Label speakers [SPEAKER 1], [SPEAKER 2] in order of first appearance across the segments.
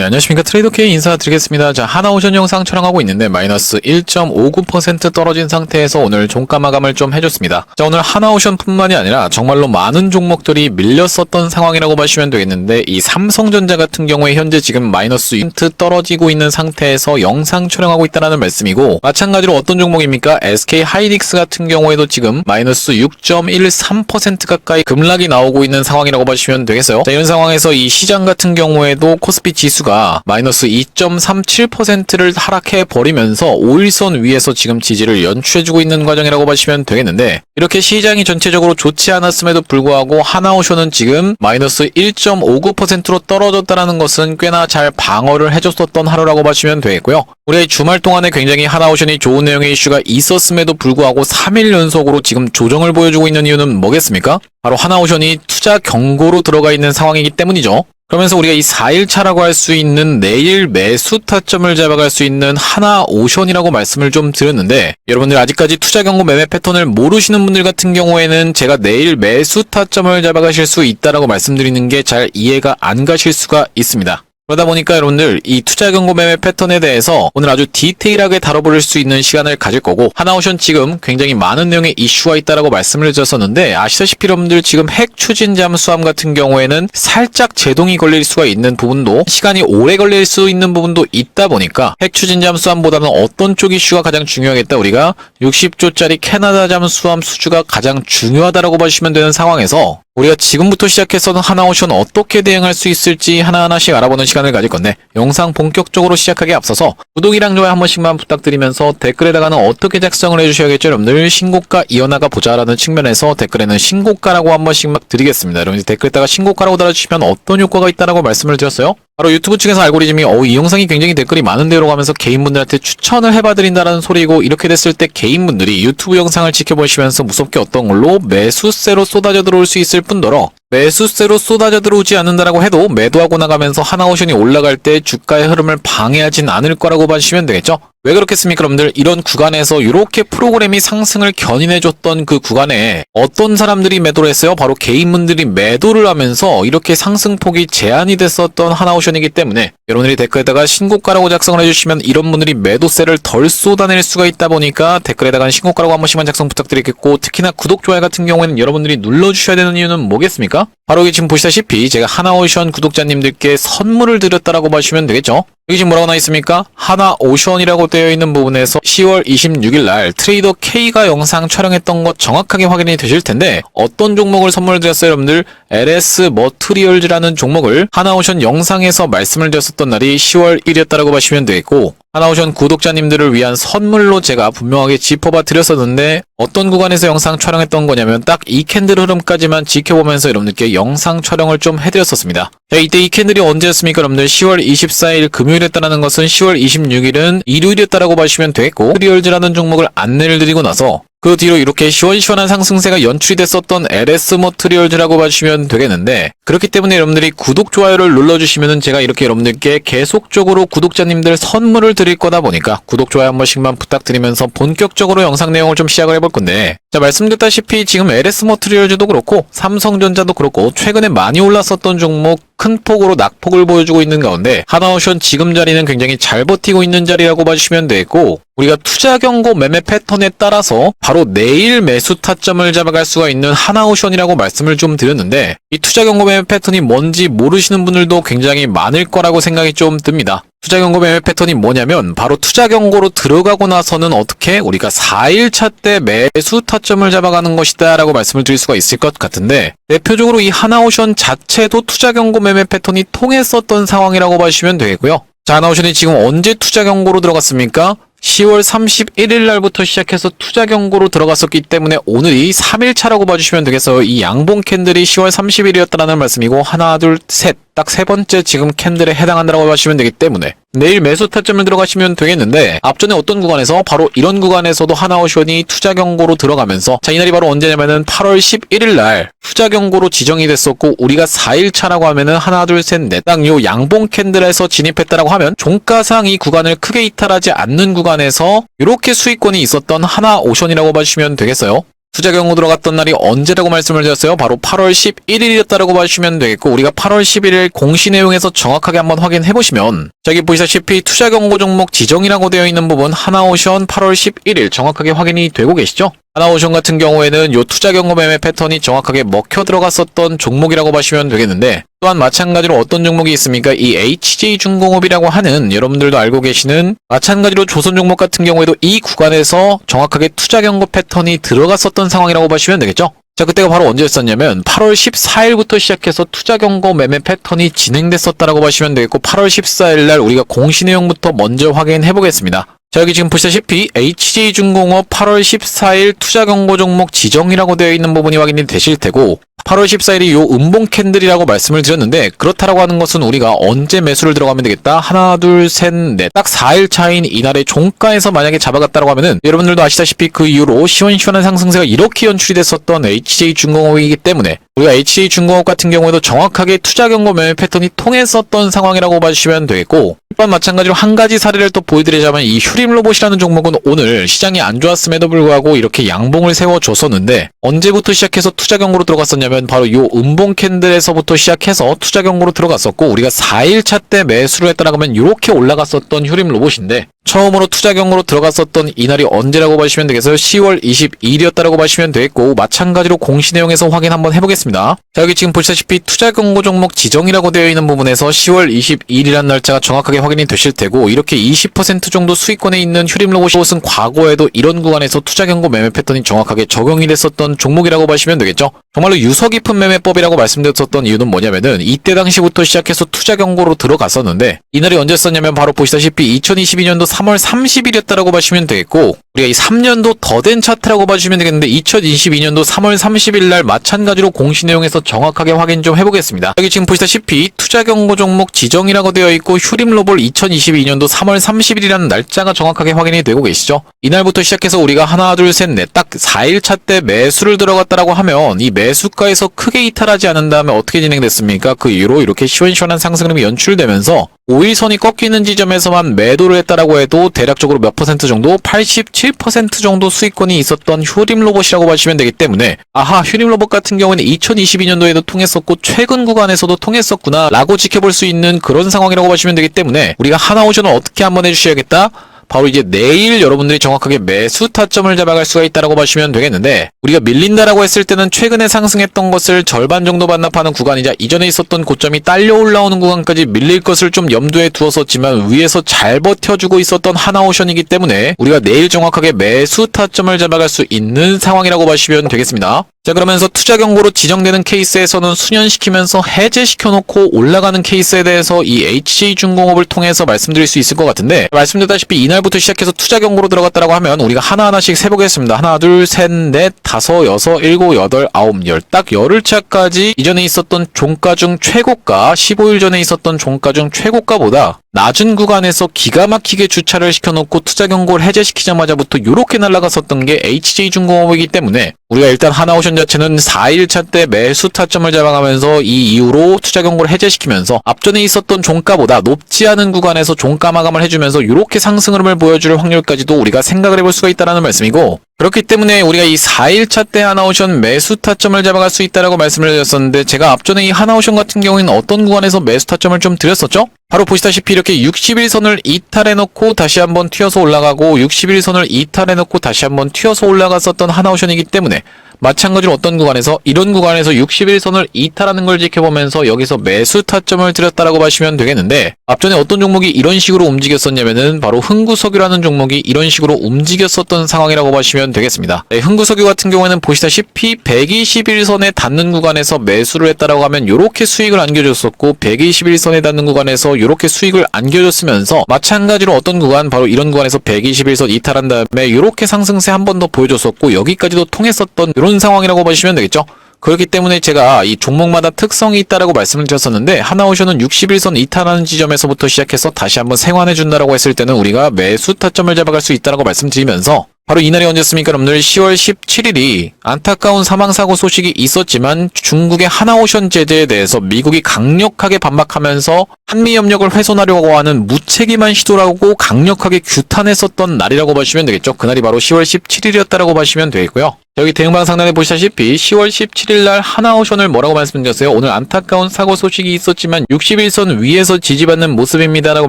[SPEAKER 1] 안녕하십니까. 트레이더K 인사드리겠습니다. 자, 하나오션 영상 촬영하고 있는데 마이너스 1.59% 떨어진 상태에서 오늘 종가 마감을 좀 해줬습니다. 자, 오늘 하나오션 뿐만이 아니라 정말로 많은 종목들이 밀렸었던 상황이라고 보시면 되겠는데, 이 삼성전자 같은 경우에 현재 지금 마이너스 1% 떨어지고 있는 상태에서 영상 촬영하고 있다는 말씀이고, 마찬가지로 어떤 종목입니까? SK하이닉스 같은 경우에도 지금 마이너스 6.13% 가까이 급락이 나오고 있는 상황이라고 보시면 되겠어요. 자, 이런 상황에서 이 시장 같은 경우에도 코스피 지수가 마이너스 2.37%를 하락해 버리면서 5일선 위에서 지금 지지를 연출해주고 있는 과정이라고 보시면 되겠는데, 이렇게 시장이 전체적으로 좋지 않았음에도 불구하고 하나오션은 지금 마이너스 1.59%로 떨어졌다는 것은 꽤나 잘 방어를 해줬었던 하루라고 보시면 되겠고요. 우리가 이 주말 동안에 굉장히 하나오션이 좋은 내용의 이슈가 있었음에도 불구하고 3일 연속으로 지금 조정을 보여주고 있는 이유는 뭐겠습니까? 바로 하나오션이 투자 경고로 들어가 있는 상황이기 때문이죠. 그러면서 우리가 이 4일차라고 할 수 있는 내일 매수 타점을 잡아갈 수 있는 하나오션이라고 말씀을 좀 드렸는데, 여러분들 아직까지 투자 경고 매매 패턴을 모르시는 분들 같은 경우에는 제가 내일 매수 타점을 잡아가실 수 있다라고 말씀드리는 게 잘 이해가 안 가실 수가 있습니다. 그러다 보니까 여러분들 이 투자 경고 매매 패턴에 대해서 오늘 아주 디테일하게 다뤄볼 수 있는 시간을 가질 거고, 하나오션 지금 굉장히 많은 내용의 이슈가 있다라고 말씀을 드렸었는데, 아시다시피 여러분들 지금 핵 추진 잠수함 같은 경우에는 살짝 제동이 걸릴 수가 있는 부분도, 시간이 오래 걸릴 수 있는 부분도 있다 보니까 핵 추진 잠수함보다는 어떤 쪽 이슈가 가장 중요하겠다, 우리가 60조짜리 캐나다 잠수함 수주가 가장 중요하다라고 보시면 되는 상황에서 우리가 지금부터 시작해서는 하나오션 어떻게 대응할 수 있을지 하나하나씩 알아보는 시간을 가질 건데, 영상 본격적으로 시작하기에 앞서서 구독이랑 좋아요 한 번씩만 부탁드리면서 댓글에다가는 어떻게 작성을 해주셔야겠죠. 여러분들 신고가 이어나가 보자라는 측면에서 댓글에는 신고가라고 한 번씩 막 드리겠습니다. 여러분들 댓글에다가 신고가라고 달아주시면 어떤 효과가 있다라고 말씀을 드렸어요? 바로 유튜브 측에서 알고리즘이 이 영상이 굉장히 댓글이 많은데요라고 하면서 개인분들한테 추천을 해봐드린다는 소리고, 이렇게 됐을 때 개인분들이 유튜브 영상을 지켜보시면서 무섭게 어떤 걸로 매수세로 쏟아져 들어올 수 있을 뿐더러, 매수세로 쏟아져 들어오지 않는다라고 해도 매도하고 나가면서 하나오션이 올라갈 때 주가의 흐름을 방해하진 않을 거라고 봐주시면 되겠죠. 왜 그렇겠습니까 여러분들? 이런 구간에서 이렇게 프로그램이 상승을 견인해줬던 그 구간에 어떤 사람들이 매도를 했어요? 바로 개인분들이 매도를 하면서 이렇게 상승폭이 제한이 됐었던 하나오션이기 때문에, 여러분들이 댓글에다가 신고가라고 작성을 해주시면 이런 분들이 매도세를 덜 쏟아낼 수가 있다 보니까 댓글에다가 신고가라고 한 번씩만 작성 부탁드리겠고, 특히나 구독, 좋아요 같은 경우에는 여러분들이 눌러주셔야 되는 이유는 뭐겠습니까? 바로 여기 지금 보시다시피 제가 하나오션 구독자님들께 선물을 드렸다라고 보시면 되겠죠. 여기 지금 뭐라고 나와 있습니까? 하나오션이라고 되어 있는 부분에서 10월 26일 날 트레이더 K가 영상 촬영했던 것 정확하게 확인이 되실 텐데, 어떤 종목을 선물을 드렸어요 여러분들? LS 머트리얼즈라는 종목을 하나오션 영상에서 말씀을 드렸었던 날이 10월 1일이었다라고 보시면 되겠고, 하나오션 구독자님들을 위한 선물로 제가 분명하게 짚어봐 드렸었는데, 어떤 구간에서 영상 촬영했던 거냐면 딱 이 캔들 흐름까지만 지켜보면서 여러분들께 영상 촬영을 좀 해드렸었습니다. 자, 이때 이 캔들이 언제였습니까 여러분들? 10월 24일 금요일이었다는 것은 10월 26일은 일요일이었다라고 보시면 되겠고, 트리얼즈라는 종목을 안내를 드리고 나서 그 뒤로 이렇게 시원시원한 상승세가 연출이 됐었던 LS 머트리얼즈라고 봐주시면 되겠는데, 그렇기 때문에 여러분들이 구독, 좋아요를 눌러주시면은 제가 이렇게 여러분들께 계속적으로 구독자님들 선물을 드릴 거다 보니까 구독, 좋아요 한 번씩만 부탁드리면서 본격적으로 영상 내용을 좀 시작을 해볼 건데, 자, 말씀드렸다시피 지금 LS 머트리얼즈도 그렇고 삼성전자도 그렇고 최근에 많이 올랐었던 종목 큰 폭으로 낙폭을 보여주고 있는 가운데, 하나오션 지금 자리는 굉장히 잘 버티고 있는 자리라고 봐주시면 되겠고, 우리가 투자 경고 매매 패턴에 따라서 바로 내일 매수 타점을 잡아갈 수가 있는 하나오션이라고 말씀을 좀 드렸는데, 이 투자 경고 매매 패턴이 뭔지 모르시는 분들도 굉장히 많을 거라고 생각이 좀 듭니다. 투자 경고 매매 패턴이 뭐냐면, 바로 투자 경고로 들어가고 나서는 어떻게 우리가 4일차 때 매수 타점을 잡아가는 것이다 라고 말씀을 드릴 수가 있을 것 같은데, 대표적으로 이 하나오션 자체도 투자 경고 매매 패턴이 통했었던 상황이라고 봐주시면 되겠고요. 자, 하나오션이 지금 언제 투자 경고로 들어갔습니까? 10월 31일 날부터 시작해서 투자 경고로 들어갔었기 때문에 오늘이 3일차라고 봐주시면 되겠어요. 이 양봉 캔들이 10월 30일이었다는 말씀이고, 하나, 둘, 셋, 딱 세 번째 지금 캔들에 해당한다고 봐주시면 되기 때문에 내일 매수 타점을 들어가시면 되겠는데, 앞전에 어떤 구간에서 바로 이런 구간에서도 하나오션이 투자 경고로 들어가면서, 자, 이날이 바로 언제냐면은 8월 11일 날 투자 경고로 지정이 됐었고, 우리가 4일차라고 하면은 하나, 둘, 셋, 넷, 딱 요 양봉 캔들에서 진입했다라고 하면 종가상 이 구간을 크게 이탈하지 않는 구간에서 이렇게 수익권이 있었던 하나오션이라고 봐주시면 되겠어요. 투자 경고 들어갔던 날이 언제라고 말씀을 드렸어요? 바로 8월 11일이었다라고 봐주시면 되겠고, 우리가 8월 11일 공시 내용에서 정확하게 한번 확인해 보시면 여기 보시다시피 투자 경고 종목 지정이라고 되어 있는 부분 하나오션 8월 11일 정확하게 확인이 되고 계시죠? 하나오션 같은 경우에는 요 투자 경고 매매 패턴이 정확하게 먹혀 들어갔었던 종목이라고 보시면 되겠는데, 또한 마찬가지로 어떤 종목이 있습니까? 이 HJ중공업이라고 하는 여러분들도 알고 계시는 마찬가지로 조선 종목 같은 경우에도 이 구간에서 정확하게 투자 경고 패턴이 들어갔었던 상황이라고 보시면 되겠죠? 자, 그때가 바로 언제였었냐면 8월 14일부터 시작해서 투자 경고 매매 패턴이 진행됐었다라고 보시면 되겠고, 8월 14일 날 우리가 공시 내용부터 먼저 확인해 보겠습니다. 자, 여기 지금 보시다시피 HJ중공업 8월 14일 투자 경고 종목 지정이라고 되어 있는 부분이 확인이 되실 테고, 8월 14일이 요 음봉 캔들이라고 말씀을 드렸는데, 그렇다라고 하는 것은 우리가 언제 매수를 들어가면 되겠다? 하나, 둘, 셋, 넷. 딱 4일 차인 이날의 종가에서 만약에 잡아갔다라고 하면은 여러분들도 아시다시피 그 이후로 시원시원한 상승세가 이렇게 연출이 됐었던 HJ중공업이기 때문에 우리가 HJ중공업 같은 경우에도 정확하게 투자 경고 매매 패턴이 통했었던 상황이라고 봐주시면 되겠고, 또한 마찬가지로 한 가지 사례를 또 보여드리자면 이 휴림로봇이라는 종목은 오늘 시장이 안 좋았음에도 불구하고 이렇게 양봉을 세워줬었는데, 언제부터 시작해서 투자 경고로 들어갔었냐면 바로 요 음봉 캔들에서부터 시작해서 투자 경고로 들어갔었고, 우리가 4일차 때 매수를 했다라고 하면 이렇게 올라갔었던 휴림로봇인데, 처음으로 투자 경고로 들어갔었던 이날이 언제라고 보시면 되겠어요? 10월 22일이었다라고 보시면 되겠고, 마찬가지로 공시 내용에서 확인 한번 해보겠습니다. 자, 여기 지금 보시다시피 투자 경고 종목 지정이라고 되어 있는 부분에서 10월 22일이라는 날짜가 정확하게 확인이 되실 테고, 이렇게 20% 정도 수익권에 있는 휴림로봇은 과거에도 이런 구간에서 투자 경고 매매 패턴이 정확하게 적용이 됐었던 종목이라고 보시면 되겠죠. 정말로 유서 깊은 매매법이라고 말씀드렸었던 이유는 뭐냐면은 이때 당시부터 시작해서 투자 경고로 들어갔었는데, 이날이 언제였었냐면 바로 보시다시피 2022년도 3월 30일이었다라고 보시면 되겠고, 우리가 이 3년도 더 된 차트라고 봐주시면 되겠는데 2022년도 3월 30일 날 마찬가지로 공시 내용에서 정확하게 확인 좀 해보겠습니다. 여기 지금 보시다시피 투자 경고 종목 지정이라고 되어 있고 휴림로봇 2022년도 3월 30일이라는 날짜가 정확하게 확인이 되고 계시죠? 이날부터 시작해서 우리가 하나 둘 셋 넷 딱 4일차 때 매수를 들어갔다라고 하면 이 매수가에서 크게 이탈하지 않은 다음에 어떻게 진행됐습니까? 그 이후로 이렇게 시원시원한 상승률이 연출되면서 5일선이 꺾이는 지점에서만 매도를 했다라고 해도 대략적으로 몇 퍼센트 정도? 87% 정도 수익권이 있었던 휴림로봇이라고 보시면 되기 때문에, 아하, 휴림로봇 같은 경우에는 2022년도에도 통했었고 최근 구간에서도 통했었구나 라고 지켜볼 수 있는 그런 상황이라고 보시면 되기 때문에, 우리가 하나오션을 어떻게 한번 해주셔야겠다? 바로 이제 내일 여러분들이 정확하게 매수 타점을 잡아갈 수가 있다라고 보시면 되겠는데, 우리가 밀린다라고 했을 때는 최근에 상승했던 것을 절반 정도 반납하는 구간이자 이전에 있었던 고점이 딸려 올라오는 구간까지 밀릴 것을 좀 염두에 두었었지만 위에서 잘 버텨주고 있었던 하나오션이기 때문에 우리가 내일 정확하게 매수 타점을 잡아갈 수 있는 상황이라고 보시면 되겠습니다. 자, 그러면서 투자 경고로 지정되는 케이스에서는 수년시키면서 해제시켜놓고 올라가는 케이스에 대해서 이 HJ중공업을 통해서 말씀드릴 수 있을 것 같은데, 말씀드렸다시피 이날부터 시작해서 투자 경고로 들어갔다라고 하면 우리가 하나하나씩 세보겠습니다. 하나, 둘, 셋, 넷, 다섯, 여섯, 일곱, 여덟, 아홉, 열. 딱 열흘차까지 이전에 있었던 종가 중 최고가, 15일 전에 있었던 종가 중 최고가보다 낮은 구간에서 기가 막히게 주차를 시켜놓고 투자 경고를 해제시키자마자부터 이렇게 날아갔었던 게 HJ중공업이기 때문에, 우리가 일단 하나오션 자체는 4일차 때 매수 타점을 잡아가면서 이 이후로 투자 경고를 해제시키면서 앞전에 있었던 종가보다 높지 않은 구간에서 종가 마감을 해주면서 이렇게 상승 흐름을 보여줄 확률까지도 우리가 생각을 해볼 수가 있다는 말씀이고, 그렇기 때문에 우리가 이 4일차 때 하나오션 매수 타점을 잡아갈 수 있다라고 말씀을 드렸었는데, 제가 앞전에 이 하나오션 같은 경우에는 어떤 구간에서 매수 타점을 좀 드렸었죠? 바로 보시다시피 이렇게 61선을 이탈해놓고 다시 한번 튀어서 올라가고 61선을 이탈해놓고 다시 한번 튀어서 올라갔었던 하나오션이기 때문에, 마찬가지로 어떤 구간에서 이런 구간에서 61선을 이탈하는 걸 지켜보면서 여기서 매수 타점을 드렸다라고 보시면 되겠는데, 앞전에 어떤 종목이 이런 식으로 움직였었냐면은 바로 흥구석유라는 종목이 이런 식으로 움직였었던 상황이라고 보시면 되겠습니다. 네, 흥구석유 같은 경우에는 보시다시피 121선에 닿는 구간에서 매수를 했다라고 하면 이렇게 수익을 안겨줬었고, 121선에 닿는 구간에서 이렇게 수익을 안겨줬으면서 마찬가지로 어떤 구간, 바로 이런 구간에서 121선 이탈한 다음에 이렇게 상승세 한 번 더 보여줬었고 여기까지도 통했었던 이런 상황이라고 보시면 되겠죠. 그렇기 때문에 제가 이 종목마다 특성이 있다라고 말씀을 드렸었는데, 하나오션은 61선 이탈하는 지점에서부터 시작해서 다시 한번 생환해 준다라고 했을 때는 우리가 매수 타점을 잡아갈 수 있다라고 말씀드리면서, 바로 이날이 언제였습니까? 여러분들 10월 17일이 안타까운 사망사고 소식이 있었지만 중국의 하나오션 제재에 대해서 미국이 강력하게 반박하면서 한미협력을 훼손하려고 하는 무책임한 시도라고 강력하게 규탄했었던 날이라고 보시면 되겠죠. 그날이 바로 10월 17일이었다라고 보시면 되겠고요. 여기 대응방 상단에 보시다시피 10월 17일 날 하나오션을 뭐라고 말씀드렸어요? 오늘 안타까운 사고 소식이 있었지만 61선 위에서 지지받는 모습입니다라고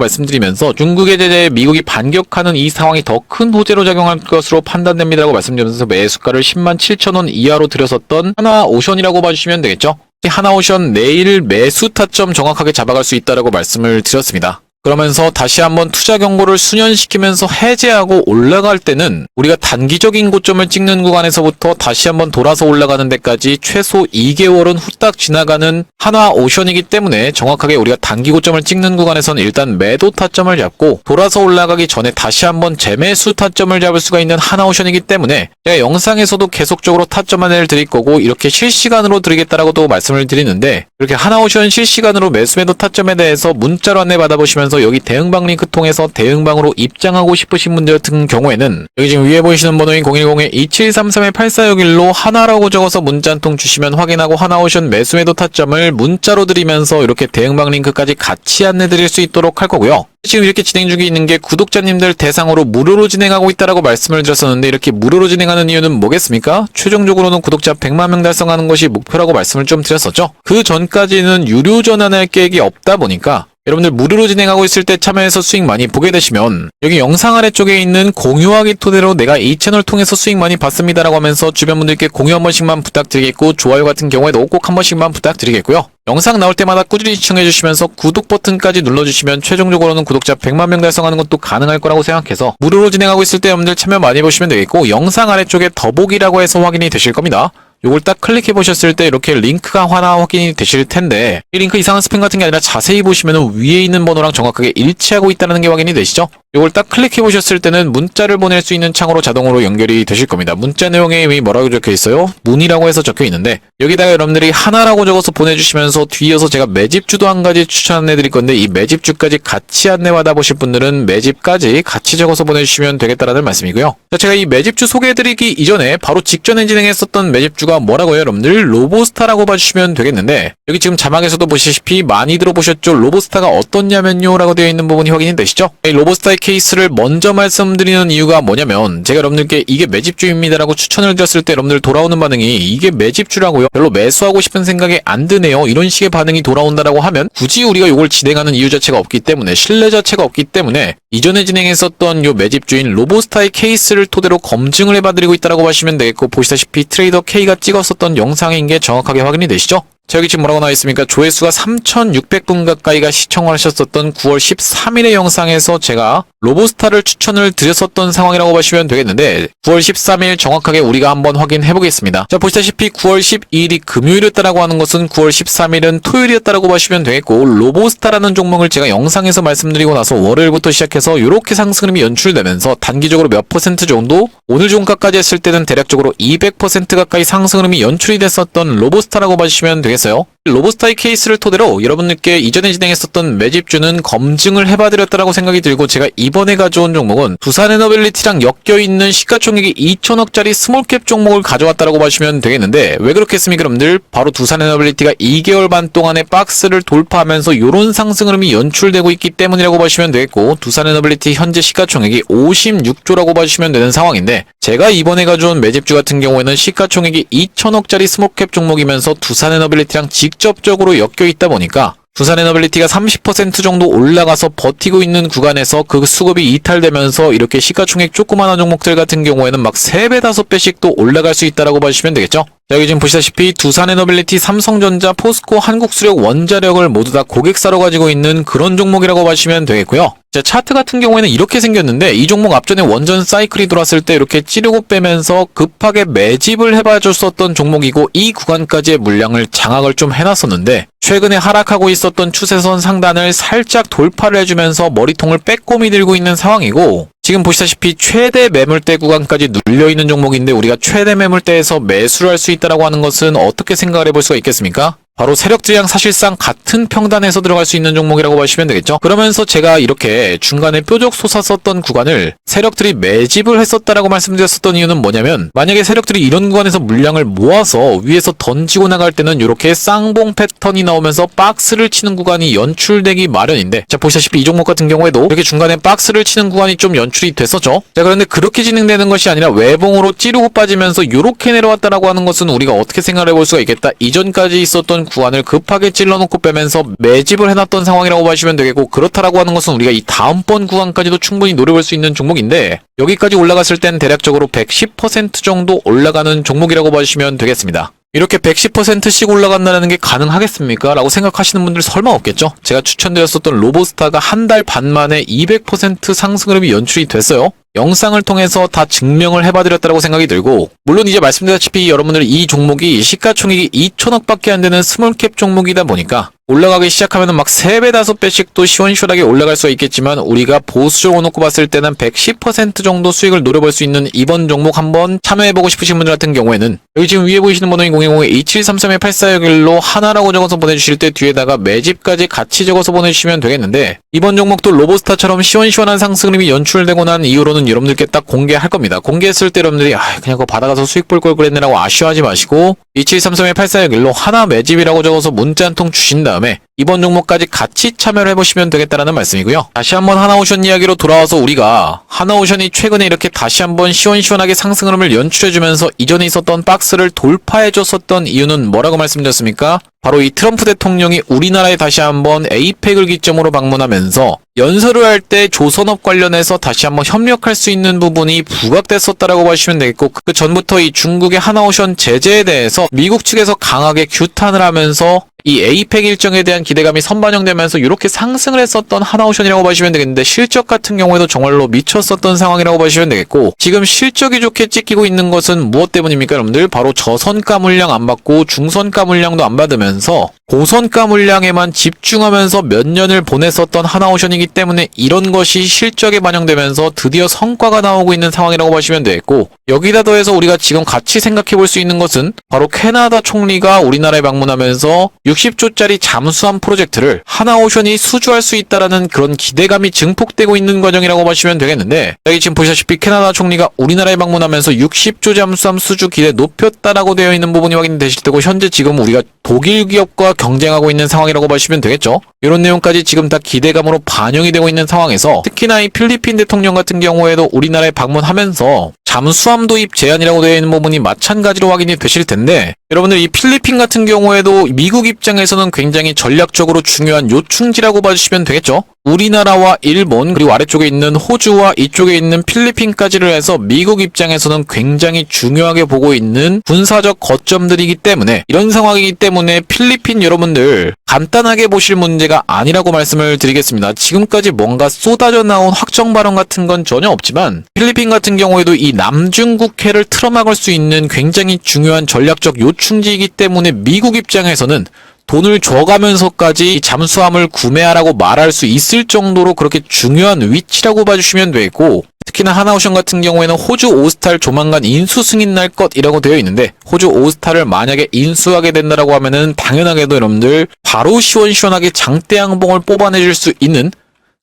[SPEAKER 1] 말씀드리면서 중국의 제재에 미국이 반격하는 이 상황이 더 큰 호재로 작용할 것으로 판단됩니다라고 말씀드리면서 매수가를 10만 7천 원 이하로 들였었던 하나오션이라고 봐주시면 되겠죠? 하나오션 내일 매수 타점 정확하게 잡아갈 수 있다라고 말씀을 드렸습니다. 그러면서 다시 한번 투자 경고를 수년시키면서 해제하고 올라갈 때는 우리가 단기적인 고점을 찍는 구간에서부터 다시 한번 돌아서 올라가는 데까지 최소 2개월은 후딱 지나가는 하나오션이기 때문에 정확하게 우리가 단기 고점을 찍는 구간에서는 일단 매도 타점을 잡고 돌아서 올라가기 전에 다시 한번 재매수 타점을 잡을 수가 있는 하나오션이기 때문에 제가 영상에서도 계속적으로 타점 안내를 드릴 거고 이렇게 실시간으로 드리겠다라고도 말씀을 드리는데 이렇게 하나오션 실시간으로 매수 매도 타점에 대해서 문자로 안내 받아보시면 여기 대응방 링크 통해서 대응방으로 입장하고 싶으신 분들 같은 경우에는 여기 지금 위에 보이시는 번호인 010-2733-8461로 하나라고 적어서 문자 한 통 주시면 확인하고 하나오션 매수 매도 타점을 문자로 드리면서 이렇게 대응방 링크까지 같이 안내 드릴 수 있도록 할 거고요. 지금 이렇게 진행 중에 있는 게 구독자님들 대상으로 무료로 진행하고 있다라고 말씀을 드렸었는데 이렇게 무료로 진행하는 이유는 뭐겠습니까? 최종적으로는 구독자 100만 명 달성하는 것이 목표라고 말씀을 좀 드렸었죠. 그 전까지는 유료 전환할 계획이 없다 보니까 여러분들 무료로 진행하고 있을 때 참여해서 수익 많이 보게 되시면 여기 영상 아래쪽에 있는 공유하기 토대로 내가 이 채널 통해서 수익 많이 봤습니다라고 하면서 주변 분들께 공유 한 번씩만 부탁드리겠고 좋아요 같은 경우에도 꼭 한 번씩만 부탁드리겠고요. 영상 나올 때마다 꾸준히 시청해주시면서 구독 버튼까지 눌러주시면 최종적으로는 구독자 100만 명 달성하는 것도 가능할 거라고 생각해서 무료로 진행하고 있을 때 여러분들 참여 많이 보시면 되겠고 영상 아래쪽에 더보기라고 해서 확인이 되실 겁니다. 요걸 딱 클릭해 보셨을 때 이렇게 링크가 하나 확인이 되실 텐데 이 링크 이상한 스팸 같은 게 아니라 자세히 보시면 위에 있는 번호랑 정확하게 일치하고 있다는 게 확인이 되시죠? 요걸 딱 클릭해 보셨을 때는 문자를 보낼 수 있는 창으로 자동으로 연결이 되실 겁니다. 문자 내용에 이미 뭐라고 적혀 있어요? 문의라고 해서 적혀 있는데 여기다가 여러분들이 하나라고 적어서 보내주시면서 뒤이어서 제가 매집주도 한 가지 추천해 드릴 건데 이 매집주까지 같이 안내 받아보실 분들은 매집까지 같이 적어서 보내주시면 되겠다라는 말씀이고요. 자, 제가 이 매집주 소개해 드리기 이전에 바로 직전에 진행했었던 매집주가 뭐라고요? 여러분들 로보스타라고 봐주시면 되겠는데 여기 지금 자막에서도 보시다시피 많이 들어보셨죠? 로보스타가 어떻냐면요 라고 되어 있는 부분이 확인이 되시죠? 이 로보스타의 케이스를 먼저 말씀드리는 이유가 뭐냐면 제가 여러분들께 이게 매집주입니다라고 추천을 드렸을 때 여러분들 돌아오는 반응이 이게 매집주라고요? 별로 매수하고 싶은 생각이 안 드네요. 이런 식의 반응이 돌아온다라고 하면 굳이 우리가 이걸 진행하는 이유 자체가 없기 때문에 신뢰 자체가 없기 때문에 이전에 진행했었던 요 매집주인 로보스타의 케이스를 토대로 검증을 해봐드리고 있다라고 보시면 되겠고 보시다시피 트레이더 K가 찍었었던 영상인 게 정확하게 확인이 되시죠? 자, 여기 지금 뭐라고 나와 있습니까? 조회수가 3,600분 가까이가 시청을 하셨었던 9월 13일의 영상에서 제가 로보스타를 추천을 드렸었던 상황이라고 보시면 되겠는데 9월 13일 정확하게 우리가 한번 확인해 보겠습니다. 자, 보시다시피 9월 12일이 금요일이었다라고 하는 것은 9월 13일은 토요일이었다라고 보시면 되겠고 로보스타라는 종목을 제가 영상에서 말씀드리고 나서 월요일부터 시작해서 이렇게 상승 흐름이 연출되면서 단기적으로 몇 퍼센트 정도 오늘 종가까지 했을 때는 대략적으로 200% 가까이 상승 흐름이 연출이 됐었던 로보스타라고 보시면 되겠습니다. 로보스타의 케이스를 토대로 여러분들께 이전에 진행했었던 매집주는 검증을 해봐드렸다라고 생각이 들고 제가 이번에 가져온 종목은 두산에너빌리티랑 엮여있는 시가총액이 2천억짜리 스몰캡 종목을 가져왔다라고 보시면 되겠는데 왜 그렇게 했습니까 여러분들? 바로 두산에너빌리티가 2개월 반 동안의 박스를 돌파하면서 이런 상승 흐름이 연출되고 있기 때문이라고 보시면 되겠고 두산에너빌리티 현재 시가총액이 56조라고 보시면 되는 상황인데 제가 이번에 가져온 매집주 같은 경우에는 시가총액이 2천억짜리 스몰캡 종목이면서 두산에너빌리티랑 직접적으로 엮여 있다 보니까 두산에너빌리티가 30% 정도 올라가서 버티고 있는 구간에서 그 수급이 이탈되면서 이렇게 시가총액 조그마한 종목들 같은 경우에는 막 3배, 5배씩 또 올라갈 수 있다라고 보시면 되겠죠? 여기 지금 보시다시피 두산에너빌리티, 삼성전자, 포스코, 한국수력, 원자력을 모두 다 고객사로 가지고 있는 그런 종목이라고 보시면 되겠고요. 자, 차트 같은 경우에는 이렇게 생겼는데 이 종목 앞전에 원전 사이클이 돌았을 때 이렇게 찌르고 빼면서 급하게 매집을 해봐줬었던 종목이고 이 구간까지의 물량을 장악을 좀 해놨었는데 최근에 하락하고 있었던 추세선 상단을 살짝 돌파를 해주면서 머리통을 빼꼼히 들고 있는 상황이고 지금 보시다시피 최대 매물대 구간까지 눌려있는 종목인데 우리가 최대 매물대에서 매수를 할 수 있다라고 하는 것은 어떻게 생각을 해볼 수가 있겠습니까? 바로 세력들이랑 사실상 같은 평단에서 들어갈 수 있는 종목이라고 보시면 되겠죠. 그러면서 제가 이렇게 중간에 뾰족 솟았었던 구간을 세력들이 매집을 했었다라고 말씀드렸었던 이유는 뭐냐면, 만약에 세력들이 이런 구간에서 물량을 모아서 위에서 던지고 나갈 때는 이렇게 쌍봉 패턴이 나오면서 박스를 치는 구간이 연출되기 마련인데, 자 보시다시피 이 종목 같은 경우에도 이렇게 중간에 박스를 치는 구간이 좀 연출이 됐었죠. 자 그런데 그렇게 진행되는 것이 아니라 외봉으로 찌르고 빠지면서 이렇게 내려왔다라고 하는 것은 우리가 어떻게 생각을 해볼 수가 있겠다. 이전까지 있었던 구간을 급하게 찔러놓고 빼면서 매집을 해놨던 상황이라고 보시면 되겠고, 그렇다라고 하는 것은 우리가 이 다음번 구간까지도 충분히 노려볼 수 있는 종목인데, 여기까지 올라갔을 땐 대략적으로 110% 정도 올라가는 종목이라고 보시면 되겠습니다. 이렇게 110%씩 올라간다는 게 가능하겠습니까? 라고 생각하시는 분들 설마 없겠죠? 제가 추천드렸었던 로보스타가 한 달 반 만에 200% 상승 흐름이 연출이 됐어요. 영상을 통해서 다 증명을 해봐드렸다고 생각이 들고, 물론 이제 말씀드렸다시피 여러분들 이 종목이 시가총액이 2천억밖에 안 되는 스몰캡 종목이다 보니까 올라가기 시작하면 막 3배, 5배씩 또 시원시원하게 올라갈 수가 있겠지만, 우리가 보수적으로 놓고 봤을 때는 110% 정도 수익을 노려볼 수 있는 이번 종목 한번 참여해보고 싶으신 분들 같은 경우에는 여기 지금 위에 보이시는 번호인 010-2733-8461로 하나라고 적어서 보내주실 때 뒤에다가 매집까지 같이 적어서 보내주시면 되겠는데, 이번 종목도 로보스타처럼 시원시원한 상승 흐름이 연출되고 난 이후로는 여러분들께 딱 공개할 겁니다. 공개했을 때 여러분들이 그냥 그거 받아가서 수익 볼 걸 그랬네라고 아쉬워하지 마시고 2733-8461로 하나 매집이라고 적어서 문자 한 통 주신 다음에 이번 종목까지 같이 참여를 해보시면 되겠다라는 말씀이고요. 다시 한번 하나오션 이야기로 돌아와서, 우리가 하나오션이 최근에 이렇게 다시 한번 시원시원하게 상승 흐름을 연출해주면서 이전에 있었던 박스를 돌파해줬었던 이유는 뭐라고 말씀드렸습니까? 바로 이 트럼프 대통령이 우리나라에 다시 한번 에이펙을 기점으로 방문하면서 연설을 할 때 조선업 관련해서 다시 한번 협력할 수 있는 부분이 부각됐었다라고 보시면 되겠고, 그 전부터 이 중국의 하나오션 제재에 대해서 미국 측에서 강하게 규탄을 하면서 이 에이펙 일정에 대한 기대감이 선반영되면서 이렇게 상승을 했었던 하나오션이라고 보시면 되겠는데, 실적 같은 경우에도 정말로 미쳤었던 상황이라고 보시면 되겠고, 지금 실적이 좋게 찍히고 있는 것은 무엇 때문입니까 여러분들? 바로 저선가 물량 안 받고 중선가 물량도 안 받으면서 고선가 물량에만 집중하면서 몇 년을 보냈었던 하나오션이기 때문에 이런 것이 실적에 반영되면서 드디어 성과가 나오고 있는 상황이라고 보시면 되겠고, 여기다 더해서 우리가 지금 같이 생각해 볼 수 있는 것은 바로 캐나다 총리가 우리나라에 방문하면서 60조짜리 잠수함 프로젝트를 하나오션이 수주할 수 있다라는 그런 기대감이 증폭되고 있는 과정이라고 보시면 되겠는데, 여기 지금 보시다시피 캐나다 총리가 우리나라에 방문하면서 60조 잠수함 수주 기대 높였다라고 되어 있는 부분이 확인되실 테고, 현재 지금 우리가 독일 기업과 경쟁하고 있는 상황이라고 보시면 되겠죠. 이런 내용까지 지금 다 기대감으로 반영이 되고 있는 상황에서, 특히나 이 필리핀 대통령 같은 경우에도 우리나라에 방문하면서 잠수함 도입 제한이라고 되어 있는 부분이 마찬가지로 확인이 되실 텐데, 여러분들 이 필리핀 같은 경우에도 미국 입장에서는 굉장히 전략적으로 중요한 요충지라고 봐주시면 되겠죠. 우리나라와 일본, 그리고 아래쪽에 있는 호주와 이쪽에 있는 필리핀까지를 해서 미국 입장에서는 굉장히 중요하게 보고 있는 군사적 거점들이기 때문에, 이런 상황이기 때문에 필리핀 여러분들 간단하게 보실 문제가 아니라고 말씀을 드리겠습니다. 지금까지 뭔가 쏟아져 나온 확정 발언 같은 건 전혀 없지만, 필리핀 같은 경우에도 이 남중국해를 틀어막을 수 있는 굉장히 중요한 전략적 요충지이기 때문에 미국 입장에서는 돈을 줘가면서까지 이 잠수함을 구매하라고 말할 수 있을 정도로 그렇게 중요한 위치라고 봐주시면 되고, 특히나 하나오션 같은 경우에는 호주 오스탈 조만간 인수 승인 날 것이라고 되어 있는데, 호주 오스탈을 만약에 인수하게 된다라고 하면은 당연하게도 여러분들 바로 시원시원하게 장대양봉을 뽑아내줄 수 있는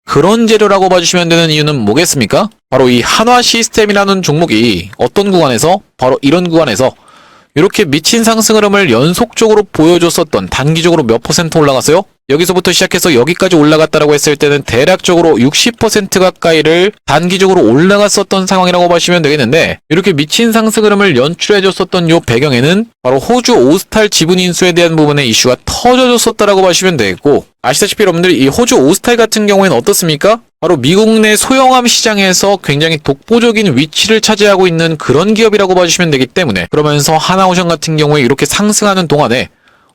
[SPEAKER 1] 그런 재료라고 봐주시면 되는 이유는 뭐겠습니까? 바로 이 한화 시스템이라는 종목이 어떤 구간에서, 바로 이런 구간에서 이렇게 미친 상승 흐름을 연속적으로 보여줬었던, 단기적으로 몇 퍼센트 올라갔어요? 여기서부터 시작해서 여기까지 올라갔다라고 했을 때는 대략적으로 60% 가까이를 단기적으로 올라갔었던 상황이라고 보시면 되겠는데, 이렇게 미친 상승 흐름을 연출해줬었던 요 배경에는 바로 호주 오스탈 지분 인수에 대한 부분의 이슈가 터져줬었다라고 보시면 되겠고, 아시다시피 여러분들 이 호주 오스탈 같은 경우에는 어떻습니까? 바로 미국 내 소형함 시장에서 굉장히 독보적인 위치를 차지하고 있는 그런 기업이라고 봐주시면 되기 때문에, 그러면서 하나오션 같은 경우에 이렇게 상승하는 동안에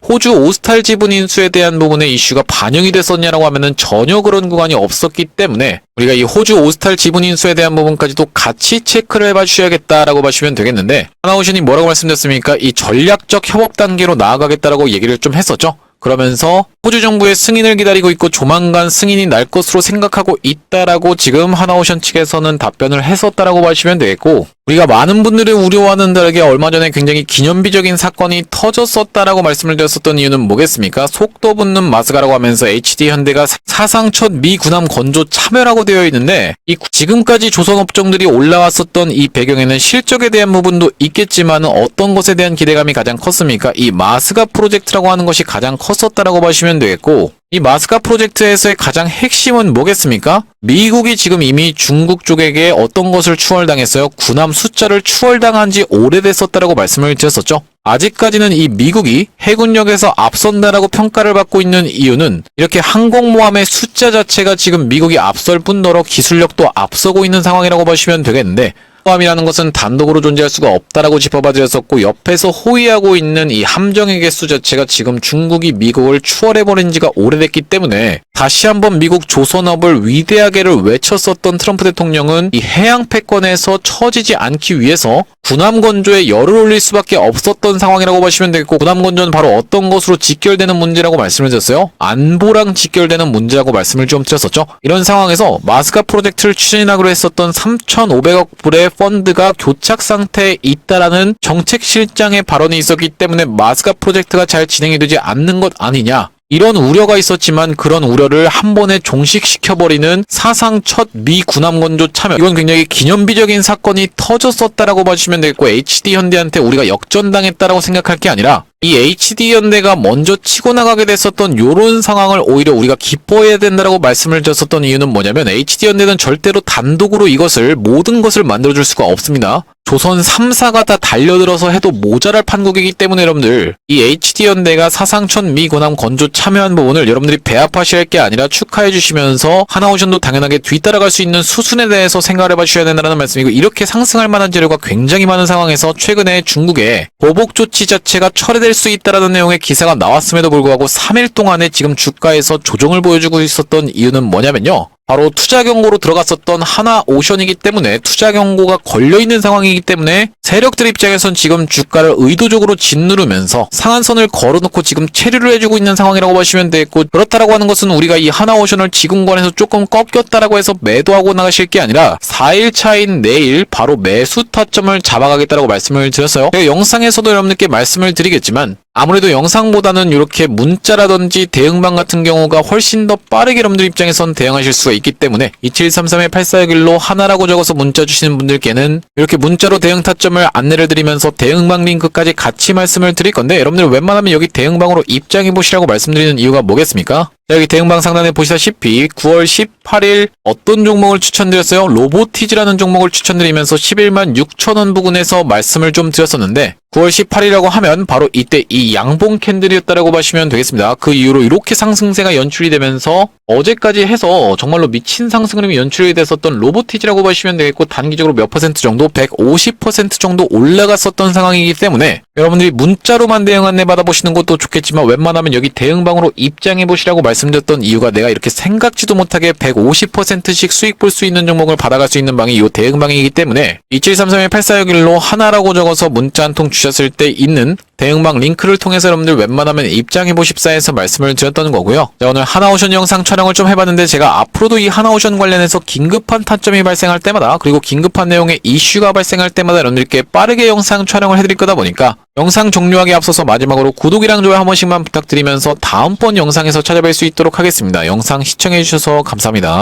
[SPEAKER 1] 호주 오스탈 지분 인수에 대한 부분의 이슈가 반영이 됐었냐라고 하면은 전혀 그런 구간이 없었기 때문에, 우리가 이 호주 오스탈 지분 인수에 대한 부분까지도 같이 체크를 해봐 주셔야겠다라고 봐주시면 되겠는데, 하나오션이 뭐라고 말씀드렸습니까? 이 전략적 협업 단계로 나아가겠다라고 얘기를 좀 했었죠. 그러면서 호주 정부의 승인을 기다리고 있고 조만간 승인이 날 것으로 생각하고 있다라고 지금 하나오션 측에서는 답변을 했었다라고 보시면 되겠고, 우리가 많은 분들이 우려와는 다르게 얼마 전에 굉장히 기념비적인 사건이 터졌었다라고 말씀을 드렸었던 이유는 뭐겠습니까? 속도 붙는 마스가라고 하면서 HD현대가 사상 첫 미 군함 건조 참여라고 되어 있는데 지금까지 조선업종들이 올라왔었던 이 배경에는 실적에 대한 부분도 있겠지만 어떤 것에 대한 기대감이 가장 컸습니까? 이 마스가 프로젝트라고 하는 것이 가장 컸었다라고 보시면 되겠고, 이 마스가 프로젝트에서의 가장 핵심은 뭐겠습니까? 미국이 지금 이미 중국 쪽에게 어떤 것을 추월당했어요? 군함 숫자를 추월당한 지 오래됐었다라고 말씀을 드렸었죠. 아직까지는 이 미국이 해군력에서 앞선다라고 평가를 받고 있는 이유는 이렇게 항공모함의 숫자 자체가 지금 미국이 앞설 뿐더러 기술력도 앞서고 있는 상황이라고 보시면 되겠는데, 함이라는 것은 단독으로 존재할 수가 없다라고 짚어봐드렸었고, 옆에서 호위하고 있는 이 함정의 개수 자체가 지금 중국이 미국을 추월해버린 지가 오래됐기 때문에 다시 한번 미국 조선업을 위대하게를 외쳤었던 트럼프 대통령은 이 해양 패권에서 처지지 않기 위해서 군함 건조에 열을 올릴 수밖에 없었던 상황이라고 보시면 되겠고, 군함 건조는 바로 어떤 것으로 직결되는 문제라고 말씀을 드렸어요? 안보랑 직결되는 문제라고 말씀을 좀 드렸었죠. 이런 상황에서 마스가 프로젝트를 추진하기로 했었던 3,500억 불의 펀드가 교착 상태에 있다라는 정책실장의 발언이 있었기 때문에 마스가 프로젝트가 잘 진행이 되지 않는 것 아니냐, 이런 우려가 있었지만 그런 우려를 한 번에 종식시켜버리는 사상 첫 미 군함 건조 참여, 이건 굉장히 기념비적인 사건이 터졌었다라고 봐주시면 되겠고, HD현대한테 우리가 역전당했다라고 생각할 게 아니라 이 HD현대가 먼저 치고 나가게 됐었던 요런 상황을 오히려 우리가 기뻐해야 된다라고 말씀을 드렸었던 이유는 뭐냐면, HD현대는 절대로 단독으로 이것을 모든 것을 만들어줄 수가 없습니다. 조선 3사가 다 달려들어서 해도 모자랄 판국이기 때문에 여러분들, 이 HD현대가 사상 첫 미 군함 건조 참여한 부분을 여러분들이 배합하셔야 할 게 아니라 축하해 주시면서 하나오션도 당연하게 뒤따라갈 수 있는 수순에 대해서 생각을 해봐 주셔야 된다는 말씀이고, 이렇게 상승할 만한 재료가 굉장히 많은 상황에서 최근에 중국의 보복 조치 자체가 철회될 수 있다라는 내용의 기사가 나왔음에도 불구하고 3일 동안에 지금 주가에서 조정을 보여주고 있었던 이유는 뭐냐면요, 바로 투자 경고로 들어갔었던 하나오션이기 때문에, 투자 경고가 걸려있는 상황이기 때문에 세력들 입장에선 지금 주가를 의도적으로 짓누르면서 상한선을 걸어놓고 지금 체류를 해주고 있는 상황이라고 보시면 되겠고, 그렇다라고 하는 것은 우리가 이 하나오션을 지금권에서 조금 꺾였다라고 해서 매도하고 나가실 게 아니라 4일 차인 내일 바로 매수 타점을 잡아가겠다라고 말씀을 드렸어요. 제가 영상에서도 여러분들께 말씀을 드리겠지만, 아무래도 영상보다는 이렇게 문자라든지 대응방 같은 경우가 훨씬 더 빠르게 여러분들 입장에선 대응하실 수가 있기 때문에 2733-8461로 하나라고 적어서 문자 주시는 분들께는 이렇게 문자로 대응 타점을 안내를 드리면서 대응방 링크까지 같이 말씀을 드릴 건데, 여러분들 웬만하면 여기 대응방으로 입장해 보시라고 말씀드리는 이유가 뭐겠습니까? 여기 대응방 상단에 보시다시피 9월 18일 어떤 종목을 추천드렸어요? 로보티즈라는 종목을 추천드리면서 11만 6천원 부근에서 말씀을 좀 드렸었는데, 9월 18일이라고 하면 바로 이때 이 양봉 캔들이었다라고 보시면 되겠습니다. 그 이후로 이렇게 상승세가 연출이 되면서 어제까지 해서 정말로 미친 상승 흐름이 연출이 됐었던 로보티즈라고 보시면 되겠고, 단기적으로 몇 퍼센트 정도? 150% 정도 올라갔었던 상황이기 때문에 여러분들이 문자로만 대응 안내 받아보시는 것도 좋겠지만, 웬만하면 여기 대응방으로 입장해 보시라고 말씀드렸던 이유가, 내가 이렇게 생각지도 못하게 150%씩 수익 볼 수 있는 종목을 받아갈 수 있는 방이 이 대응방이기 때문에 2733-8461로 하나라고 적어서 문자 한 통 주셨을 때 있는 대응방 링크를 통해서 여러분들 웬만하면 입장해 보십사 해서 말씀을 드렸던 거고요. 자, 오늘 하나오션 영상 촬영을 좀 해봤는데, 제가 앞으로도 이 하나오션 관련해서 긴급한 타점이 발생할 때마다, 그리고 긴급한 내용의 이슈가 발생할 때마다 여러분들께 빠르게 영상 촬영을 해드릴 거다 보니까 영상 종료하기 앞서서 마지막으로 구독이랑 좋아요 한 번씩만 부탁드리면서 다음번 영상에서 찾아뵐 수 있도록 하겠습니다. 영상 시청해주셔서 감사합니다.